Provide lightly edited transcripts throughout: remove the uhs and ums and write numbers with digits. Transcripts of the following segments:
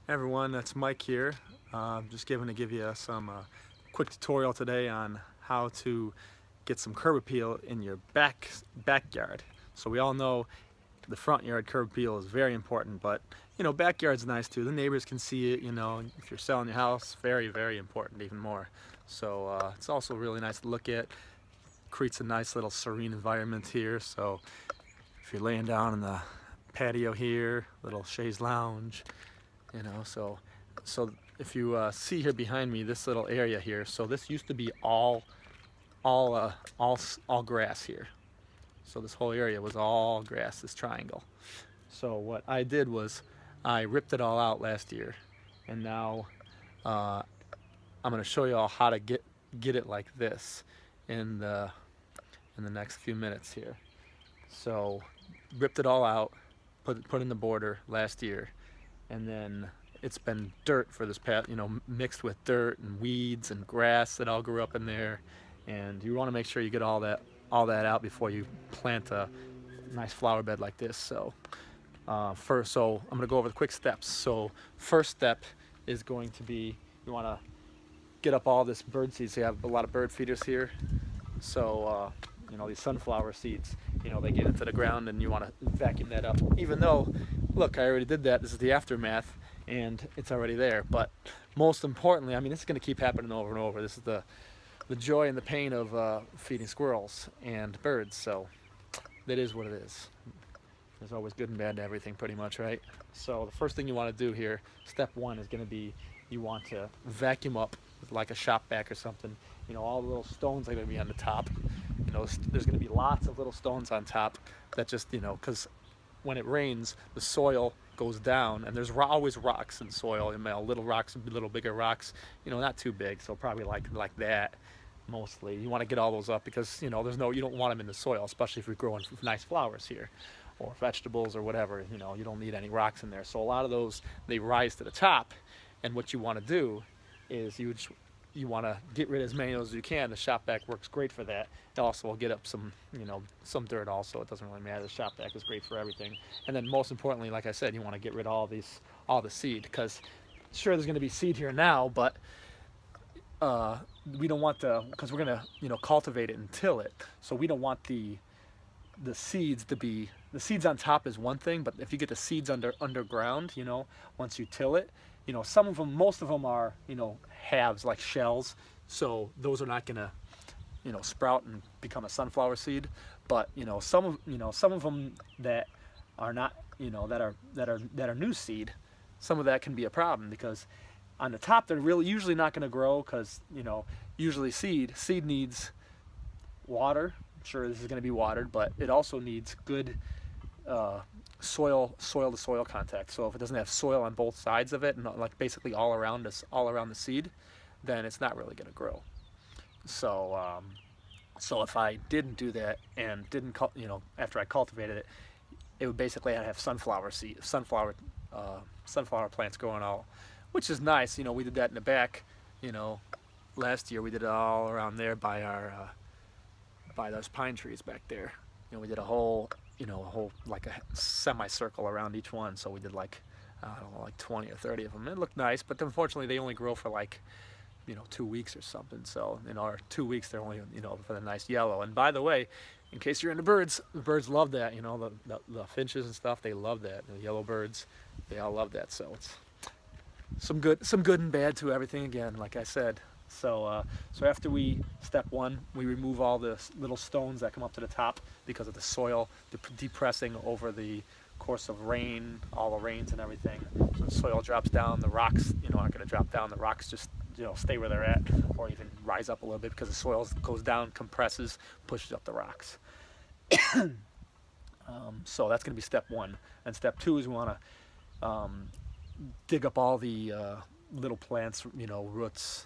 Hey everyone, that's Mike here. Just to give you some quick tutorial today on how to get some curb appeal in your backyard. So we all know the front yard curb appeal is very important, but backyard's nice too. The neighbors can see it. If you're selling your house, very important, even more. So it's also really nice to look at. Creates a nice little serene environment here. So if you're laying down in the patio here, little chaise lounge. So if you see here behind me, this little area here, so this used to be all grass here. So this whole area was all grass, this triangle. So what I did was I ripped it all out last year, and now I'm going to show you all how to get it like this in the next few minutes here. So ripped it all out, put in the border last year. And then it's been dirt for this past, mixed with dirt and weeds and grass that all grew up in there. And you want to make sure you get all that out before you plant a nice flower bed like this. So I'm going to go over the quick steps. So first step is going to be, you want to get up all this bird seeds. So you have a lot of bird feeders here. So these sunflower seeds, they get into the ground, and you want to vacuum that up. Even though, look, I already did that. This is the aftermath, and it's already there. But most importantly, this is going to keep happening over and over. This is the joy and the pain of feeding squirrels and birds. So that is what it is. There's always good and bad to everything, pretty much, right? So the first thing you want to do here, step one, is going to be you want to vacuum up with like a shop vac or something. All the little stones are going to be on the top. There's going to be lots of little stones on top that just, because when it rains, the soil goes down, and there's always rocks in soil. Little rocks, little bigger rocks, not too big, so probably like that mostly. You want to get all those up because, you don't want them in the soil, especially if you're growing nice flowers here or vegetables or whatever. You don't need any rocks in there. So a lot of those, they rise to the top, and what you want to do is you want to get rid of as many of those as you can. The shop vac works great for that. It also will get up some dirt also. It doesn't really matter. The shop vac is great for everything. And then most importantly, like I said, you want to get rid of all the seed, because sure, there's going to be seed here now, but we don't want because we're going to cultivate it and till it. So we don't want the seeds to be, the seeds on top is one thing, but if you get the seeds underground, once you till it, some of them, most of them are, halves, like shells. So those are not gonna, sprout and become a sunflower seed. But some of them that are not, that are new seed, some of that can be a problem, because on the top they're usually not going to grow, because usually seed needs water. I'm sure this is going to be watered, but it also needs good soil to soil contact. So if it doesn't have soil on both sides of it, and like basically all around the seed, then it's not really going to grow. So so if I didn't do that and didn't after I cultivated it, it would basically have sunflower plants growing all, which is nice. We did that in the back. Last year we did it all around there by by those pine trees back there. We did a whole like a semicircle around each one. So we did like, I don't know, like 20 or 30 of them. It looked nice, but unfortunately they only grow for like 2 weeks or something. So in our 2 weeks they're only for the nice yellow. And by the way, in case you're into birds, the birds love that. The finches and stuff, they love that. The yellow birds, they all love that. So it's some good and bad to everything, again, like I said. So so after step one, we remove all the little stones that come up to the top because of the soil depressing over the course of rain, all the rains and everything. So the soil drops down, the rocks aren't going to drop down. The rocks just stay where they're at, or even rise up a little bit, because the soil goes down, compresses, pushes up the rocks. So that's going to be step one. And step two is we want to dig up all the little plants, roots,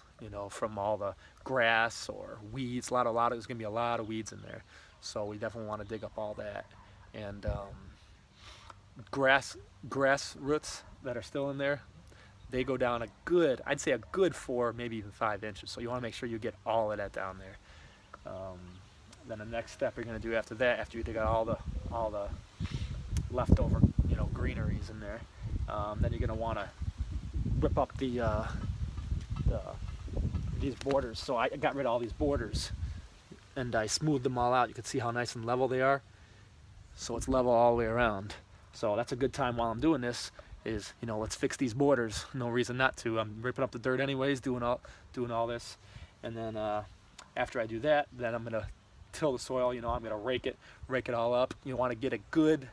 from all the grass or weeds. There's going to be a lot of weeds in there. So we definitely want to dig up all that. And grass roots that are still in there, they go down I'd say a good 4, maybe even 5 inches. So you want to make sure you get all of that down there. Then the next step you're going to do after that, after you dig out all the leftover greeneries in there, then you're going to want to rip up these borders. So I got rid of all these borders and I smoothed them all out. You can see how nice and level they are. So it's level all the way around. So that's a good time while I'm doing this is, you know, let's fix these borders. No reason not to. I'm ripping up the dirt anyways, doing all this. And then after I do that, then I'm gonna till the soil. You know, I'm gonna rake it all up. You want to get a good,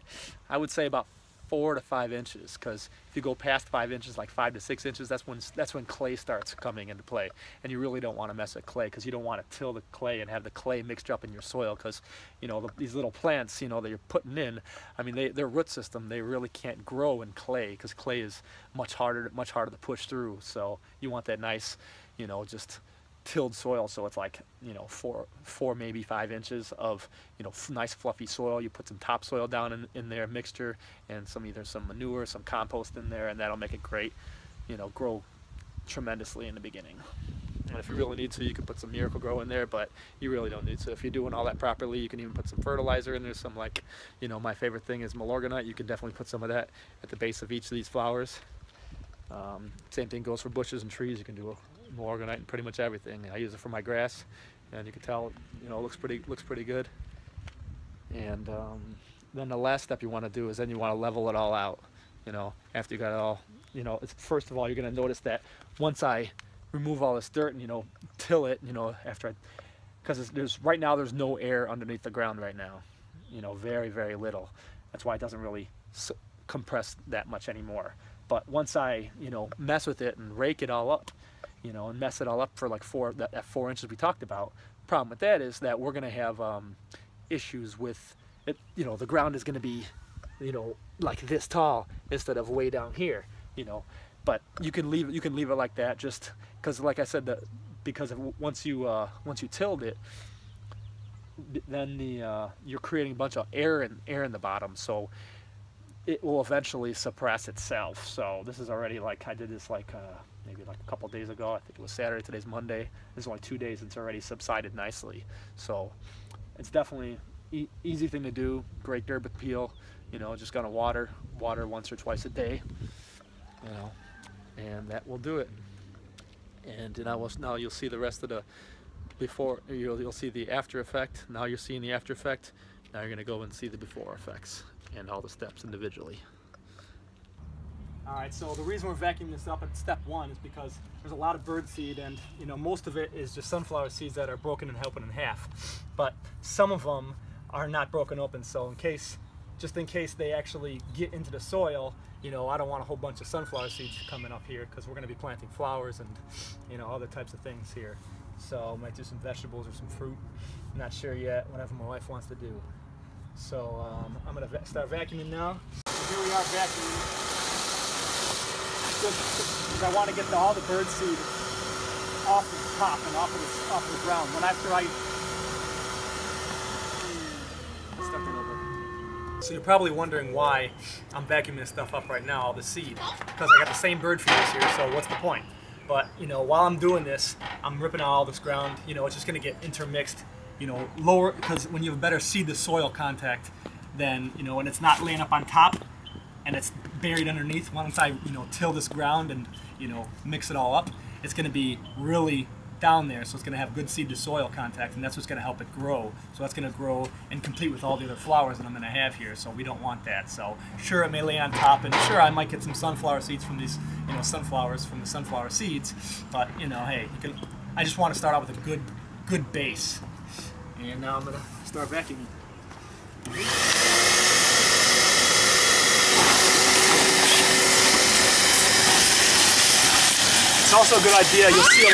I would say about 4 to 5 inches, because if you go past 5 inches, like 5 to 6 inches, that's when clay starts coming into play, and you really don't want to mess with clay, because you don't want to till the clay and have the clay mixed up in your soil, because you know these little plants, you know, that you're putting in, I mean, their root system, they really can't grow in clay, because clay is much harder to push through. So you want that nice, you know, just tilled soil, so it's like, you know, 4 maybe 5 inches of, you know, nice fluffy soil. You put some topsoil down in there, mixture, and either some manure, some compost in there, and that'll make it great, you know, grow tremendously in the beginning. And if you really need to, you can put some Miracle Grow in there, but you really don't need to. If you're doing all that properly, you can even put some fertilizer in there. Some, like, you know, my favorite thing is Milorganite. You can definitely put some of that at the base of each of these flowers. Same thing goes for bushes and trees. You can do Milorganite and pretty much everything. I use it for my grass, and you can tell, you know, it looks pretty good. And then the last step you want to do is then you want to level it all out. You know, after you got it all, you know, first of all, you're going to notice that once I remove all this dirt and, you know, till it, you know, because right now there's no air underneath the ground right now, you know, very, very little. That's why it doesn't really compress that much anymore. But once I, you know, mess with it and rake it all up, you know, and mess it all up for like 4 inches we talked about, the problem with that is that we're going to have issues with it. You know, the ground is going to be, you know, like this tall instead of way down here, you know. But you can leave it like that, just because, like I said, because once you tilled it, then you're creating a bunch of air in the bottom, so it will eventually suppress itself. So this is already, like, I did this like maybe like a couple days ago. I think it was Saturday. Today's Monday. This is only 2 days. It's already subsided nicely. So it's definitely easy thing to do. Great dirt with peel. You know, just gonna water once or twice a day. You know, and that will do it. And now you'll see the rest of the before. You'll see the after effect. Now you're seeing the after effect. Now you're gonna go and see the before effects and all the steps individually. All right, so the reason we're vacuuming this up at step 1 is because there's a lot of bird seed, and, you know, most of it is just sunflower seeds that are broken and open in half. But some of them are not broken open, so just in case they actually get into the soil, you know, I don't want a whole bunch of sunflower seeds coming up here, because we're going to be planting flowers and, you know, other types of things here. So I might do some vegetables or some fruit. I'm not sure yet, whatever my wife wants to do. So I'm going to start vacuuming now. So here we are vacuuming. Because I want to get all the bird seed off the top and off the ground. Start it over. So you're probably wondering why I'm vacuuming this stuff up right now, all the seed, because I got the same bird feeders here. So what's the point? But, you know, while I'm doing this, I'm ripping out all this ground. You know, it's just going to get intermixed. You know, lower, because when you have better seed to soil contact, then, you know, and it's not laying up on top and it's buried underneath. Once I, you know, till this ground and, you know, mix it all up, it's going to be really down there, so it's going to have good seed to soil contact, and that's what's going to help it grow. So that's going to grow and complete with all the other flowers that I'm going to have here, so we don't want that. So sure, it may lay on top, and sure, I might get some sunflower seeds from these, you know, sunflowers from the sunflower seeds, but, you know, hey, I just want to start out with a good base. And now I'm going to start vacuuming. It's also a good idea. You'll see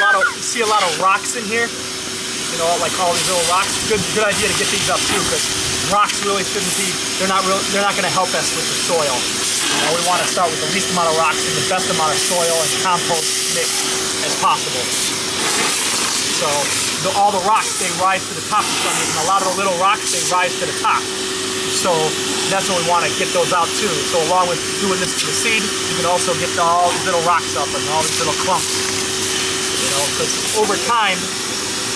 a lot of rocks in here. You know, like all these little rocks. Good idea to get these up too, because rocks really shouldn't be. They're not going to help us with the soil. You know, we want to start with the least amount of rocks and the best amount of soil and compost mix as possible. So all the rocks, they rise to the top for some reason. A lot of the little rocks, they rise to the top. So that's what we want to get those out too. So along with doing this to the seed, you can also get all these little rocks up and all these little clumps. You know, because over time,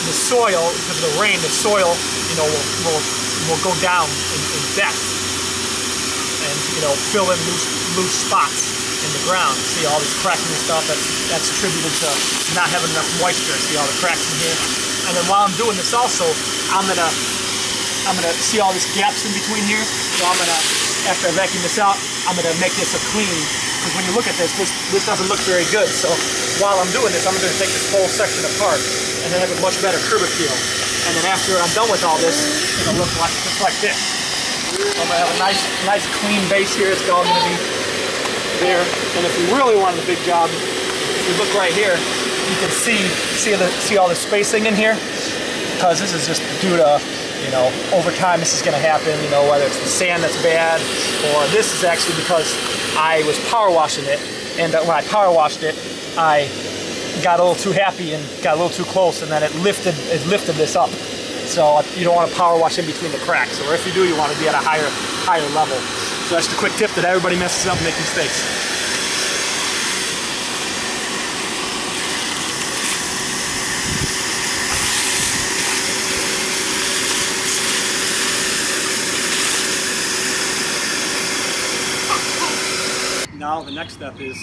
the soil, because of the rain, the soil, you know, will go down in depth and, you know, fill in loose spots. in the ground. See all this cracking and stuff, that's attributed to not having enough moisture. See all the cracks in here. And then while I'm doing this also, I'm gonna see all these gaps in between here. So I'm gonna, after I vacuum this out, I'm gonna make this a clean, because when you look at this doesn't look very good. So while I'm doing this, I'm gonna take this whole section apart and then have a much better curb appeal. And then after I'm done with all this, it'll look like just like this. So I'm gonna have a nice clean base here. It's all gonna be there. And if we really wanted a big job, if you look right here, you can see all the spacing in here, because this is just due to, you know, over time this is going to happen, you know, whether it's the sand that's bad, or this is actually because I was power washing it, and when I power washed it, I got a little too happy and got a little too close, and then it lifted this up. So you don't want to power wash in between the cracks, or if you do, you want to be at a higher level. So that's the quick tip that everybody messes up and makes mistakes. Now the next step is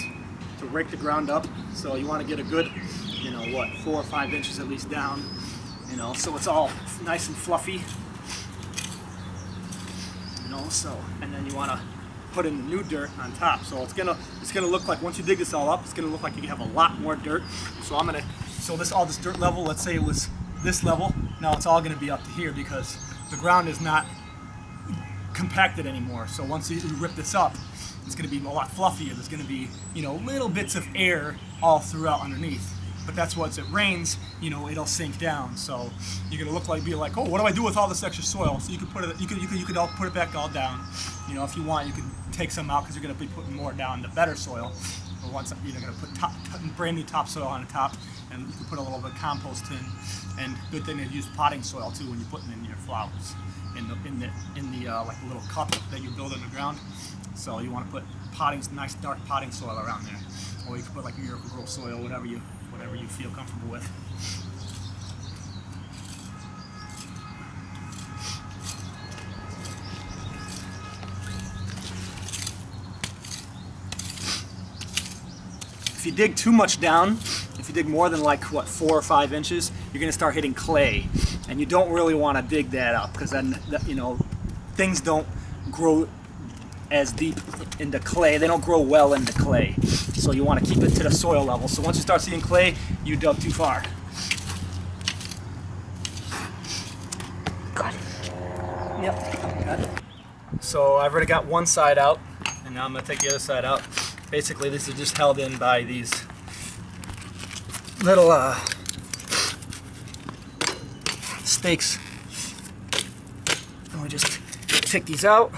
to rake the ground up. So you want to get a good, you know, what, 4 or 5 inches at least down, you know, so it's all nice and fluffy, you know. So, and then you want to put in the new dirt on top. So it's gonna look like, once you dig this all up, it's gonna look like you have a lot more dirt. So all this dirt level, let's say it was this level, now it's all gonna be up to here, because the ground is not compacted anymore. So once you rip this up, it's going to be a lot fluffier. There's going to be, you know, little bits of air all throughout underneath. But that's once it rains, you know, it'll sink down. So you're going to be like, oh, what do I do with all this extra soil? So you could all put it back all down. You know, if you want, you can take some out, because you're going to be putting more down the better soil. But once you're going to put brand new topsoil on the top, and you can put a little bit of compost in. And good thing to use potting soil too when you're putting in your flowers in the like the little cup that you build in the ground. So you want to put nice dark potting soil around there, or you can put like Miracle-Gro soil, whatever you feel comfortable with. If you dig too much down, if you dig more than like what, 4 or 5 inches, you're going to start hitting clay, and you don't really want to dig that up, because then, you know, things don't grow as deep into clay. They don't grow well into clay. So you want to keep it to the soil level. So once you start seeing clay, you dug too far. Got it. Yep, got it. So I've already got one side out, and now I'm going to take the other side out. Basically, this is just held in by these little stakes. And we just take these out.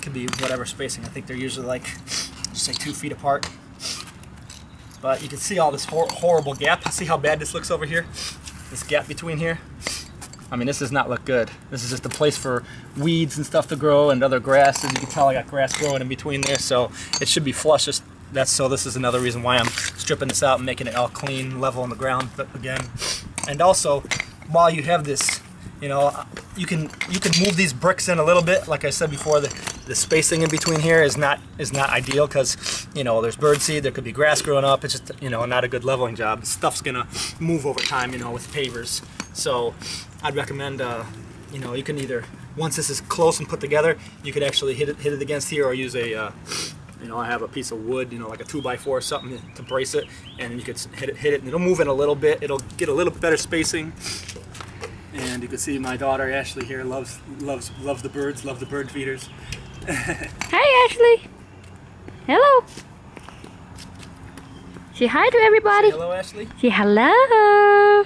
Could be whatever spacing. I think they're usually like, say 2 feet apart. But you can see all this horrible gap. See how bad this looks over here? This gap between here. I mean, this does not look good. This is just a place for weeds and stuff to grow, and other grasses. You can tell I got grass growing in between there, so it should be flush. So this is another reason why I'm stripping this out and making it all clean, level on the ground again. And also, while you have this, you know, you can move these bricks in a little bit. Like I said before, the spacing in between here is not ideal, because, you know, there's birdseed, there could be grass growing up. It's just, you know, not a good leveling job. Stuff's gonna move over time, you know, with pavers. So I'd recommend, you know, you can either, once this is close and put together, you could actually hit it against here, or use a, you know, I have a piece of wood, you know, like a 2x4 or something to brace it, and you could hit it, and it'll move in a little bit. It'll get a little better spacing. And you can see my daughter Ashley here loves the birds, loves the bird feeders. Hi, Ashley. Hello. Say hi to everybody. Say hello, Ashley. Say hello.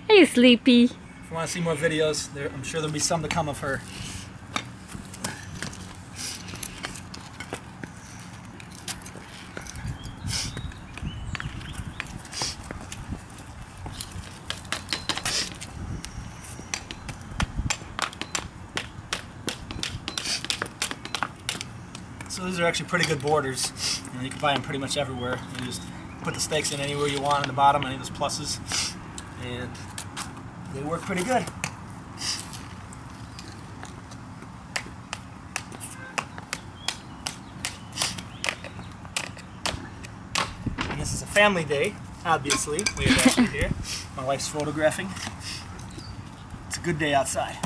Are you sleepy? If you want to see more videos, I'm sure there'll be some to come of her. So these are actually pretty good borders. You can buy them pretty much everywhere. You just put the stakes in anywhere you want on the bottom, any of those pluses, and they work pretty good. family day, obviously. We have Ashley here. My wife's photographing. It's a good day outside.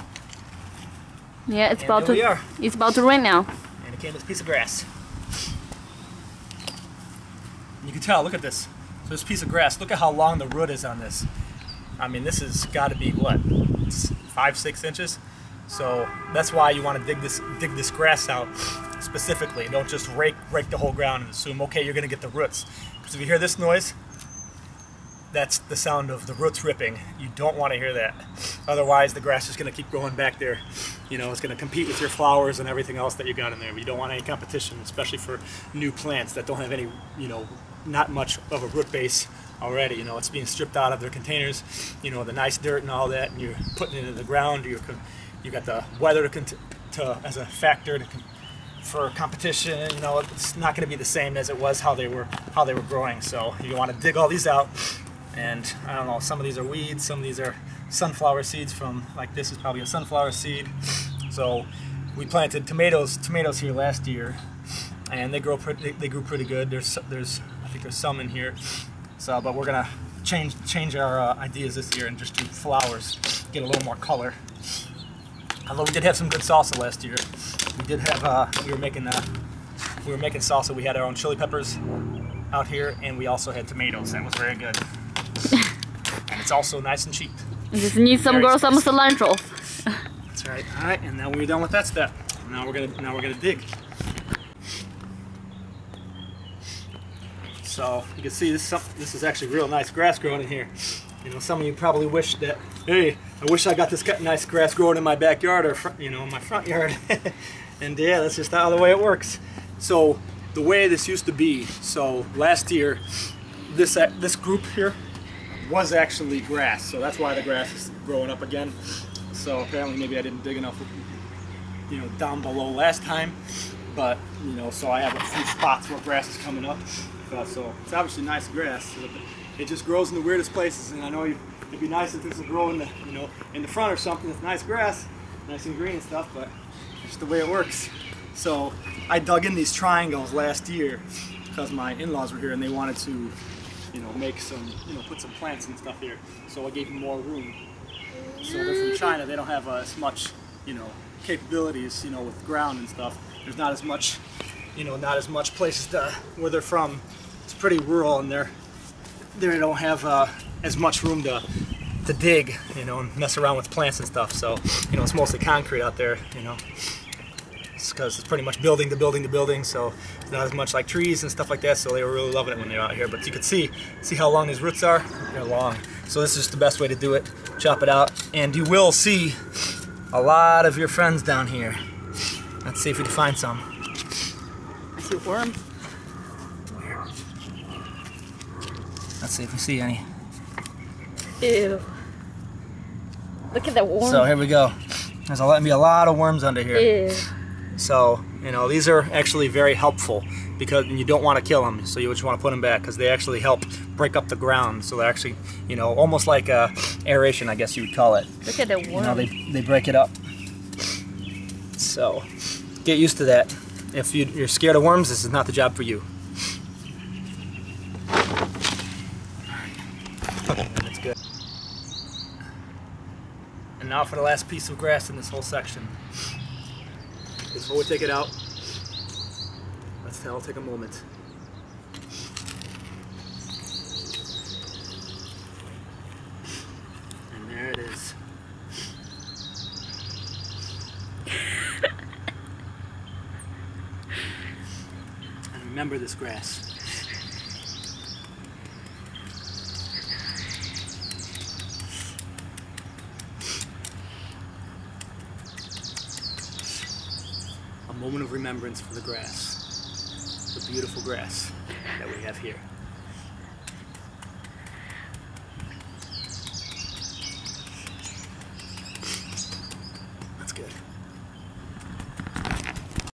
Yeah, it's And about there we to. are. It's about to rain now. And it came with a piece of grass. And you can tell, look at this. So this piece of grass, look at how long the root is on this. I mean, this has got to be what? It's 5-6 inches. So that's why you want to dig this grass out specifically. Don't just rake the whole ground and assume, okay, you're going to get the roots. Because if you hear this noise, that's the sound of the roots ripping. You don't want to hear that. Otherwise, the grass is going to keep growing back there. You know, it's going to compete with your flowers and everything else that you got in there. But you don't want any competition, especially for new plants that don't have any, you know, not much of a root base already. You know, it's being stripped out of their containers, you know, the nice dirt and all that, and you're putting it into the ground. You got the weather to as a factor for competition. You know, it's not going to be the same as it was how they were growing. So you want to dig all these out. And I don't know, some of these are weeds, some of these are sunflower seeds from, like this is probably a sunflower seed. So we planted tomatoes here last year, and they grew pretty good. There's I think there's some in here. So, but we're gonna change our ideas this year and just do flowers, get a little more color. Although we did have some good salsa last year. We did have we were making salsa. We had our own chili peppers out here, and we also had tomatoes. That was very good. And it's also nice and cheap. Just need some girls some cilantro. That's right. All right, and now we're done with that step. Now we're gonna dig. So you can see this is actually real nice grass growing in here. You know, some of you probably wish that, hey, I wish I got this nice grass growing in my backyard or you know, in my front yard. And yeah, that's just how the way it works. So the way this used to be. So last year, this group here was actually grass, so that's why the grass is growing up again. So apparently maybe I didn't dig enough, you know, down below last time, but you know, so I have a few spots where grass is coming up. So it's obviously nice grass. It just grows in the weirdest places, and I know it'd be nice if this would grow in the, you know, in the front or something. It's nice grass, nice and green and stuff, but it's just the way it works. So I dug in these triangles last year because my in-laws were here and they wanted to, you know, make some, you know, put some plants and stuff here. So I gave them more room. So they're from China. They don't have as much, you know, capabilities, you know, with ground and stuff. There's not as much, you know, not as much places where they're from. It's pretty rural, and they don't have as much room to dig, you know, and mess around with plants and stuff. So, you know, it's mostly concrete out there, you know. It's because it's pretty much building to building to building, so it's not as much like trees and stuff like that, so they were really loving it when they were out here. But you can see how long these roots are? They're long. So this is just the best way to do it. Chop it out, and you will see a lot of your friends down here. Let's see if we can find some. I see a worm. Where? Let's see if we see any. Ew. Look at that worm. So here we go. There's going to be a lot of worms under here. Ew. So, you know, these are actually very helpful because you don't want to kill them, so you just want to put them back because they actually help break up the ground. So they're actually, you know, almost like aeration, I guess you would call it. Look at that worm. You know, they break it up. So get used to that. If you're scared of worms, this is not the job for you. That's good. And now for the last piece of grass in this whole section. Before we take it out, I'll take a moment. And there it is. And remember this grass. A moment of remembrance for the grass, the beautiful grass that we have here.